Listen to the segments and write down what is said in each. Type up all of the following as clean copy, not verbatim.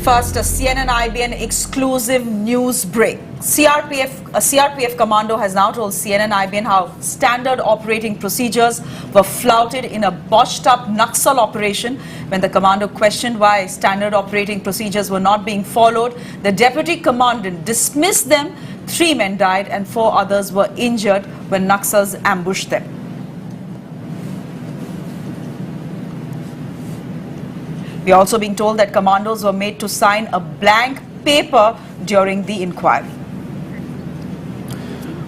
First, a CNN-IBN exclusive news break. A CRPF commando has now told CNN-IBN how standard operating procedures were flouted in a botched-up Naxal operation. When the commando questioned why standard operating procedures were not being followed, the deputy commandant dismissed them. 3 men died and 4 others were injured when Naxals ambushed them. We are also being told that commandos were made to sign a blank paper during the inquiry.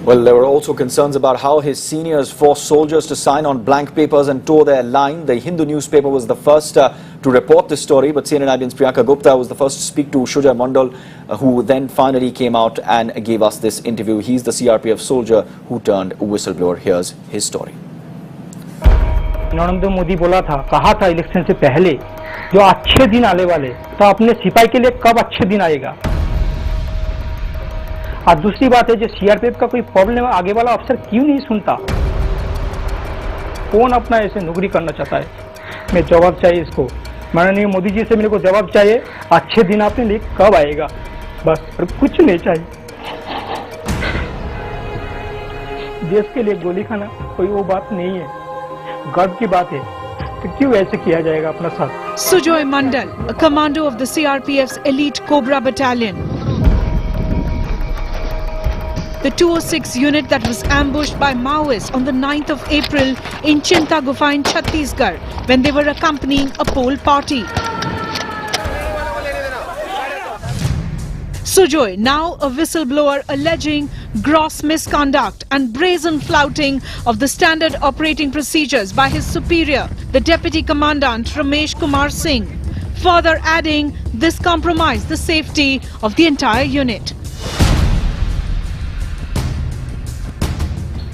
Well, there were also concerns about how his seniors forced soldiers to sign on blank papers and toe their line. The Hindu newspaper was the first to report this story, but CNN-IBN's Priyanka Gupta was the first to speak to Sujoy Mandal, who then finally came out and gave us this interview. He's the CRPF soldier who turned whistleblower. Here's his story. Narendra Modi बोला था, कहा था election से पहले जो अच्छे दिन आने वाले, तो अपने सिपाही के लिए कब अच्छे दिन आएगा। और दूसरी बात है, जो सीआरपीएफ का कोई प्रॉब्लम है, आगे वाला अफसर क्यों नहीं सुनता? कौन अपना ऐसे नौकरी करना चाहता है? मैं जवाब चाहिए इसको। माननीय मोदी जी से मेरे को जवाब चाहिए, अच्छे दिन अपने लिए कब आएगा, बस, और कुछ नहीं चाहिए। देश के लिए गोली खाना कोई वो बात नहीं है, गर्व की बात है, तो क्यों ऐसे किया जाएगा अपना साथ? Sujoy Mandal, a commando of the CRPF's elite Cobra battalion. The 206 unit that was ambushed by Maoists on the 9th of April in Chinta Gufa in Chhattisgarh when they were accompanying a poll party. Sujoy, now a whistleblower alleging gross misconduct and brazen flouting of the standard operating procedures by his superior, the Deputy Commandant Ramesh Kumar Singh, further adding this compromised the safety of the entire unit.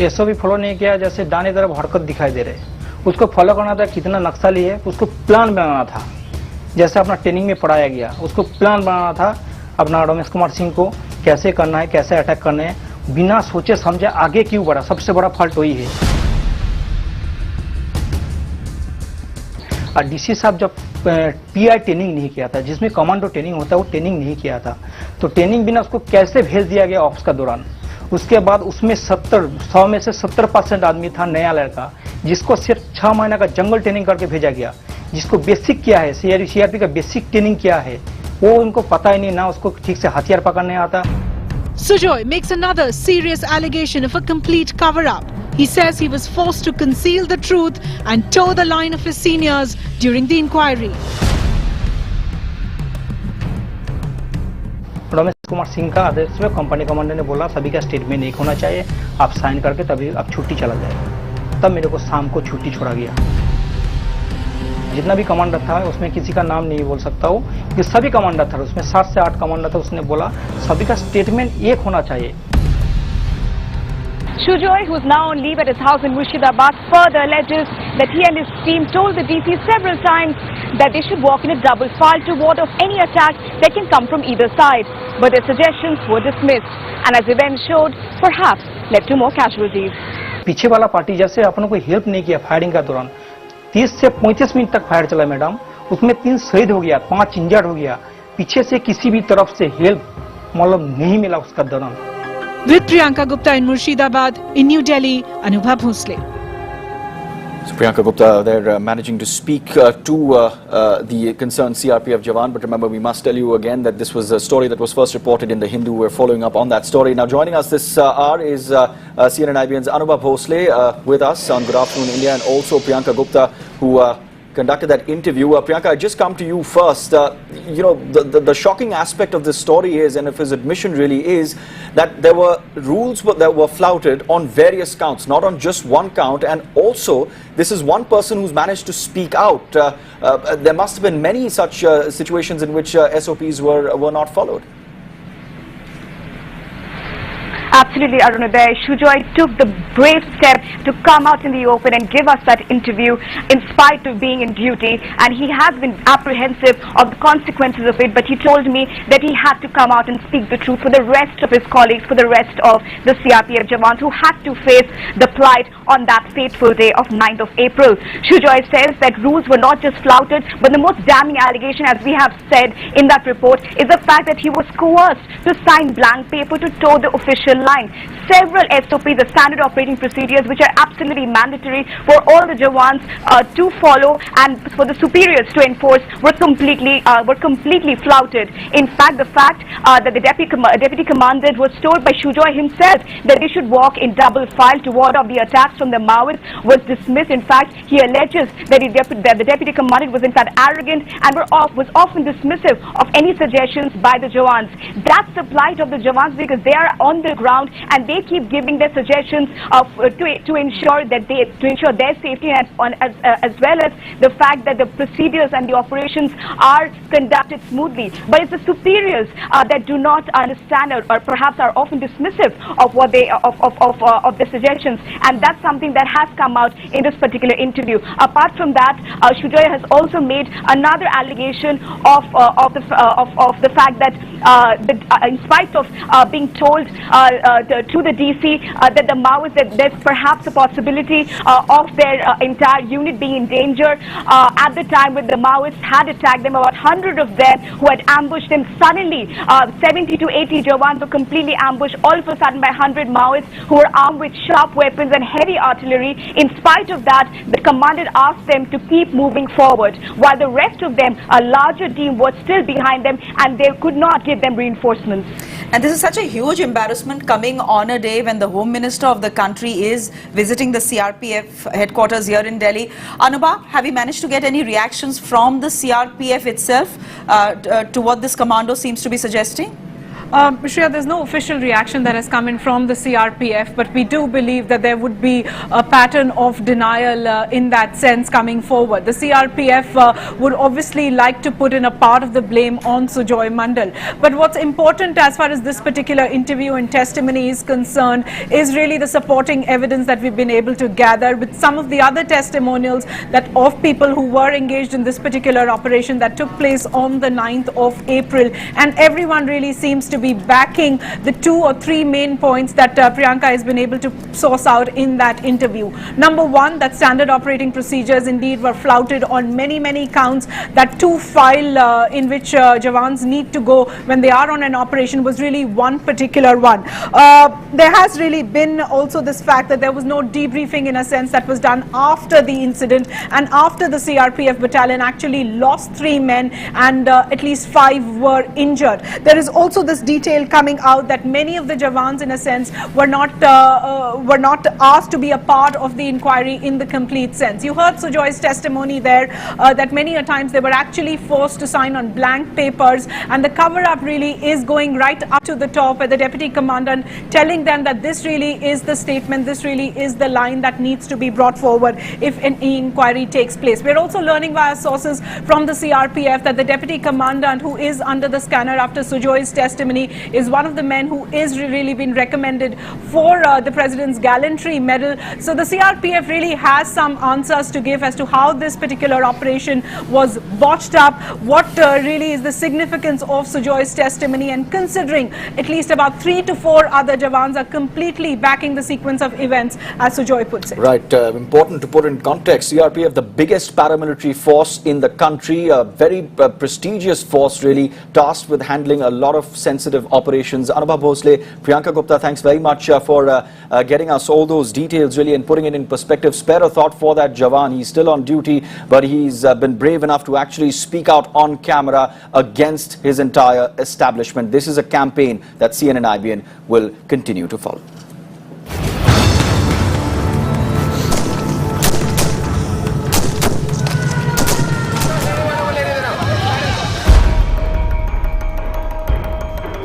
ये सब भी follow नहीं किया, जैसे दाने तरफ हरकत दिखाई दे रहे। उसको फॉलो करना था, कितना नक्सली है, उसको प्लान बनाना था, जैसे अपना ट्रेनिंग में पढ़ाया गया, उसको प्लान बनाना था अपना रमेश कुमार सिंह को कैसे करना है, कैसे अटैक करना है, बिना सोचे समझे आगे क्यों बढ़ा। सबसे बड़ा फॉल्ट वही है। और डीसी साहब जब पीआई ट्रेनिंग नहीं किया था, जिसमें कमांडो ट्रेनिंग होता है, वो ट्रेनिंग नहीं किया था, तो ट्रेनिंग बिना उसको कैसे भेज दिया गया ऑफिस का दौरान। उसके बाद उसमें 100 में से 70% आदमी था नया लड़का, जिसको सिर्फ 6 महीने का जंगल ट्रेनिंग करके भेजा गया, जिसको बेसिक क्या है, सीआरपी का बेसिक ट्रेनिंग क्या है, वो उनको पता ही नहीं, ना उसको ठीक से हथियार पकड़ने आता। Sujoy makes another serious allegation of a complete cover-up. He says he was forced to conceal the truth and toe the line of his seniors during the inquiry. Ramesh Kumar Singh का आदेश में कंपनी कमांडर ने बोला सभी का स्टेटमेंट एक होना चाहिए, आप साइन करके तभी आप छुट्टी चला जाए। तब मेरे को शाम को छुट्टी छोड़ा गया। जितना भी कमांडर था उसमें किसी का नाम नहीं बोल सकता हूँ, कि सभी कमांडर था, उसमें 7 से 8 कमांडर था, उसने बोला सभी का स्टेटमेंट एक होना चाहिए। Sujoy, who is now on leave at his house in Murshidabad, further alleges that he and his team told the DC several times that they should walk in a double file to ward off any attack that can come from either side. But their suggestions were dismissed, and as events showed, perhaps led to more casualties. पीछे वाला party जैसे अपनों को help नहीं किया firing का दौरान। 30 से 35 मिनट तक फायर चला मैडम, उसमें 3 शहीद हो गया, 5 इंजर्ड हो गया। पीछे से किसी भी तरफ से हेल्प मतलब नहीं मिला उसका दौरान। With Priyanka Gupta in Murshidabad, in New Delhi, Anubhav Bhosle. So Priyanka Gupta, they're managing to speak to the concerned CRPF Jawan. But remember, we must tell you again that this was a story that was first reported in The Hindu. We're following up on that story. Now joining us this hour is CNN-IBN's Anubhav Bhosle with us on Good Afternoon India, and also Priyanka Gupta, who conducted that interview. Priyanka, I just come to you first. You know, the shocking aspect of this story is, and if his admission really is, that there were rules that were flouted on various counts, not on just one count, and also this is one person who's managed to speak out. There must have been many such situations in which SOPs were not followed. Absolutely, Arunodaya. Shujoy took the brave step to come out in the open and give us that interview in spite of being in duty, and he has been apprehensive of the consequences of it, but he told me that he had to come out and speak the truth for the rest of his colleagues, for the rest of the CRPF Jawans who had to face the plight on that fateful day of 9th of April. Shujoy says that rules were not just flouted, but the most damning allegation, as we have said in that report, is the fact that he was coerced to sign blank paper to toe the official line. Several SOPs, the standard operating procedures, which are absolutely mandatory for all the Jawans to follow and for the superiors to enforce, were completely flouted. In fact, the fact that the deputy commandant was told by Shujoy himself that they should walk in double file to ward off the attacks from the Maoists was dismissed. In fact, he alleges that the deputy commandant was in fact arrogant and was often dismissive of any suggestions by the Jawans. That's the plight of the Jawans, because they are on the ground and they keep giving their suggestions to ensure their safety, and as well as the fact that the procedures and the operations are conducted smoothly. But it's the superiors that do not understand, or perhaps are often dismissive of what they of the suggestions, and that's something that has come out in this particular interview. Apart from that, Shujoy has also made another allegation of the fact that in spite of being told to the DC that the Maoists, that there's perhaps a possibility of their entire unit being in danger, at the time when the Maoists had attacked them, about 100 of them who had ambushed them, suddenly 70 to 80 Jawans were completely ambushed all of a sudden by 100 Maoists who were armed with sharp weapons and heavy artillery. In spite of that, the commandant asked them to keep moving forward, while the rest of them, a larger team, was still behind them, and they could not give them reinforcements. And this is such a huge embarrassment coming on a day when the Home Minister of the country is visiting the CRPF headquarters here in Delhi. Anubha, have you managed to get any reactions from the CRPF itself to what this commando seems to be suggesting? Shreya, there's no official reaction that has come in from the CRPF, but we do believe that there would be a pattern of denial in that sense coming forward. The CRPF would obviously like to put in a part of the blame on Sujoy Mandal. But what's important as far as this particular interview and testimony is concerned is really the supporting evidence that we've been able to gather with some of the other testimonials that of people who were engaged in this particular operation that took place on the 9th of April. And everyone really seems to be backing the 2 or 3 main points that Priyanka has been able to source out in that interview. Number one, that standard operating procedures indeed were flouted on many counts. That 2 file in which Jawans need to go when they are on an operation was really one particular one. There has really been also this fact that there was no debriefing in a sense that was done after the incident and after the CRPF battalion actually lost 3 men and at least 5 were injured. There is also this detail coming out that many of the Jawans in a sense were not asked to be a part of the inquiry in the complete sense. You heard Sujoy's testimony there that many a times they were actually forced to sign on blank papers, and the cover-up really is going right up to the top where the deputy commandant telling them that this really is the statement, this really is the line that needs to be brought forward if an inquiry takes place. We're also learning via sources from the CRPF that the deputy commandant, who is under the scanner after Sujoy's testimony, is one of the men who is really been recommended for the President's Gallantry Medal. So the CRPF really has some answers to give as to how this particular operation was botched up, what really is the significance of Sujoy's testimony, and considering at least about 3 to 4 other Jawans are completely backing the sequence of events, as Sujoy puts it. Right, important to put in context, CRPF, the biggest paramilitary force in the country, a very prestigious force really, tasked with handling a lot of sensitive operations. Anubha Bhosle, Priyanka Gupta, thanks very much for getting us all those details really and putting it in perspective. Spare a thought for that Jawan. He's still on duty, but he's been brave enough to actually speak out on camera against his entire establishment. This is a campaign that CNN IBN will continue to follow.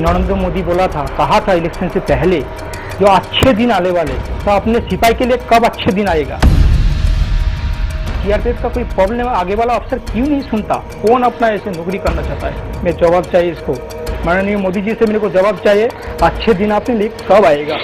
Narendra Modi कहा था election से पहले जो अच्छे दिन आने वाले, तो अपने सिपाही के लिए कब अच्छे दिन आएगा? सीआरपीएफ का कोई प्रॉब्लम आगे वाला अफसर क्यों नहीं सुनता? कौन अपना ऐसे नौकरी करना चाहता है? मैं जवाब चाहिए इसको। माननीय मोदी जी से मेरे को जवाब चाहिए, अच्छे दिन आपने ली कब आएगा।